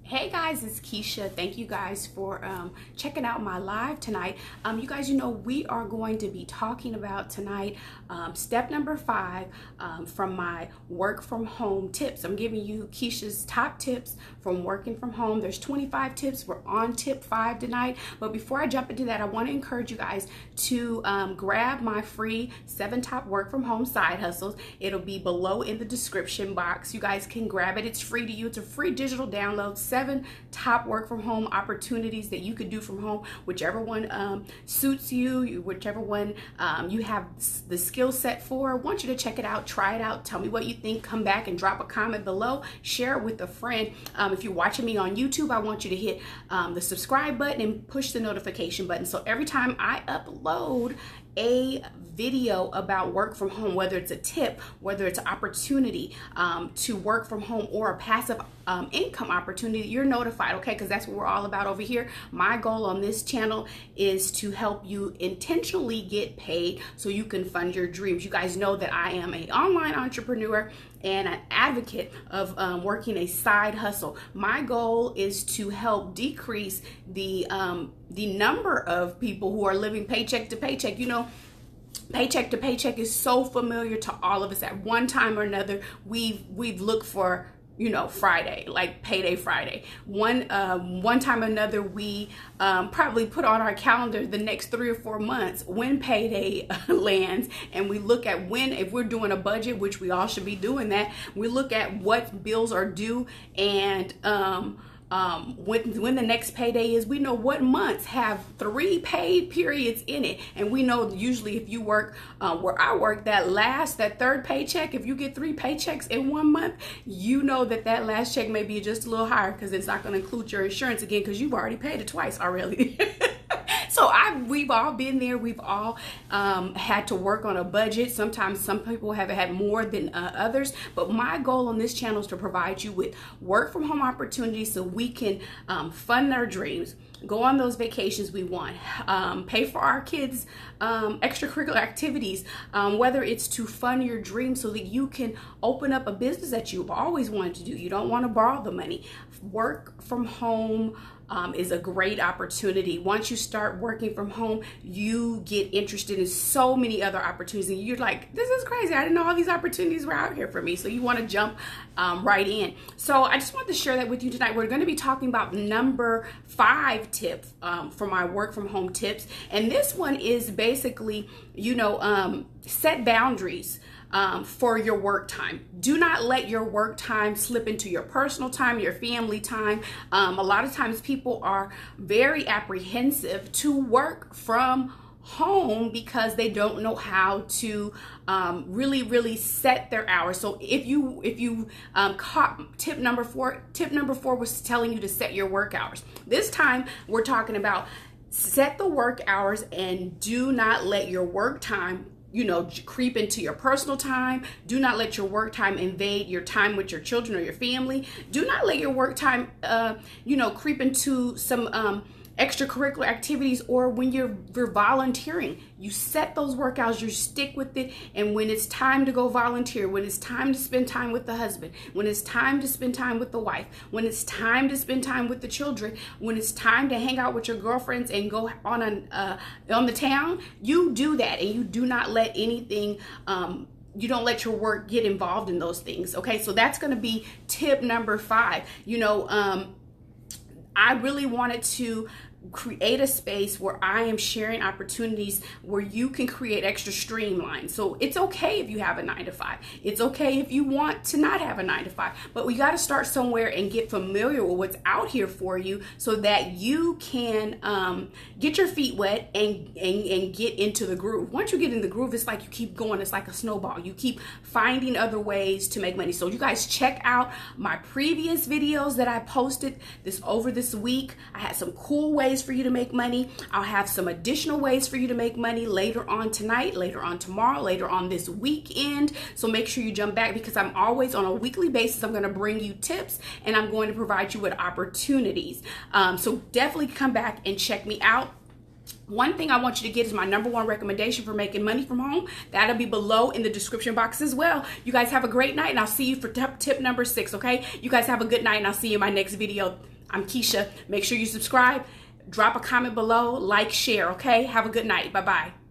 Hey guys, it's Keisha. Thank you guys for checking out my live tonight. You guys, we are going to be talking about tonight step number 5 from my work from home tips. I'm giving you Keisha's top tips from working from home. There's 25 tips. We're on tip 5 tonight. But before I jump into that, I want to encourage you guys to grab my free 7 top work from home side hustles. It'll be below in the description box. You guys can grab it. It's free to you. It's a free digital download. 7 top work from home opportunities that you could do from home, whichever one suits you, whichever one you have the skill set for. I want you to check it out, try it out, tell me what you think, come back and drop a comment below, share it with a friend. If you're watching me on YouTube, I want you to hit the subscribe button and push the notification button, so every time I upload a video about work from home, whether it's a tip, whether it's an opportunity to work from home or a passive income opportunity, you're notified, okay? Because that's what we're all about over here. My goal on this channel is to help you intentionally get paid so you can fund your dreams. You guys know that I am an online entrepreneur and an advocate of working a side hustle. My goal is to help decrease the number of people who are living paycheck to paycheck. Paycheck to paycheck is so familiar to all of us. At one time or another, we've looked for Friday, like payday Friday. One time or another, we probably put on our calendar the next 3 or 4 months when payday lands, and we look at if we're doing a budget, which we all should be doing that. We look at what bills are due and when the next payday is. We know what months have 3 paid periods in it, and we know usually if you work where I work, that third paycheck, if you get 3 paychecks in 1 month, you know that last check may be just a little higher because it's not going to include your insurance again because you've already paid it twice already. So we've all been there. We've all had to work on a budget. Sometimes some people have had more than others. But my goal on this channel is to provide you with work from home opportunities so we can fund our dreams, go on those vacations we want, pay for our kids' extracurricular activities, whether it's to fund your dreams so that you can open up a business that you've always wanted to do. You don't want to borrow the money. Work from home is a great opportunity. Once you start working from home, you get interested in so many other opportunities, and you're like, this is crazy. I didn't know all these opportunities were out here for me. So you want to jump right in. So I just wanted to share that with you tonight. We're going to be talking about number 5 tip for my work from home tips. And this one is basically, set boundaries for your work time. Do not let your work time slip into your personal time, your family time. A lot of times people are very apprehensive to work from home because they don't know how to really set their hours. So if you caught tip number 4 was telling you to set your work hours. This time we're talking about set the work hours and do not let your work time creep into your personal time. Do not let your work time invade your time with your children or your family. Do not let your work time, creep into some extracurricular activities, or when you're volunteering. You set those work hours, you stick with it, and when it's time to go volunteer, when it's time to spend time with the husband, when it's time to spend time with the wife, when it's time to spend time with the children, when it's time to hang out with your girlfriends and go on the town, you do that, and you do not let anything you don't let your work get involved in those things. Okay, so that's going to be tip number 5. I really wanted to create a space where I am sharing opportunities where you can create extra streamline. So it's okay if you have a 9-to-5. It's okay if you want to not have a 9-to-5, but we got to start somewhere and get familiar with what's out here for you so that you can get your feet wet and get into the groove. Once you get in the groove, it's like you keep going. It's like a snowball. You keep finding other ways to make money. So you guys check out my previous videos that I posted over this week. I had some cool ways for you to make money. I'll have some additional ways for you to make money later on tonight, later on tomorrow, later on this weekend. So make sure you jump back, because I'm always on a weekly basis. I'm going to bring you tips and I'm going to provide you with opportunities. So definitely come back and check me out. One thing I want you to get is my number 1 recommendation for making money from home. That'll be below in the description box as well. You guys have a great night, and I'll see you for tip number 6, okay? You guys have a good night, and I'll see you in my next video. I'm Keisha. Make sure you subscribe, drop a comment below, like, share, okay? Have a good night. Bye-bye.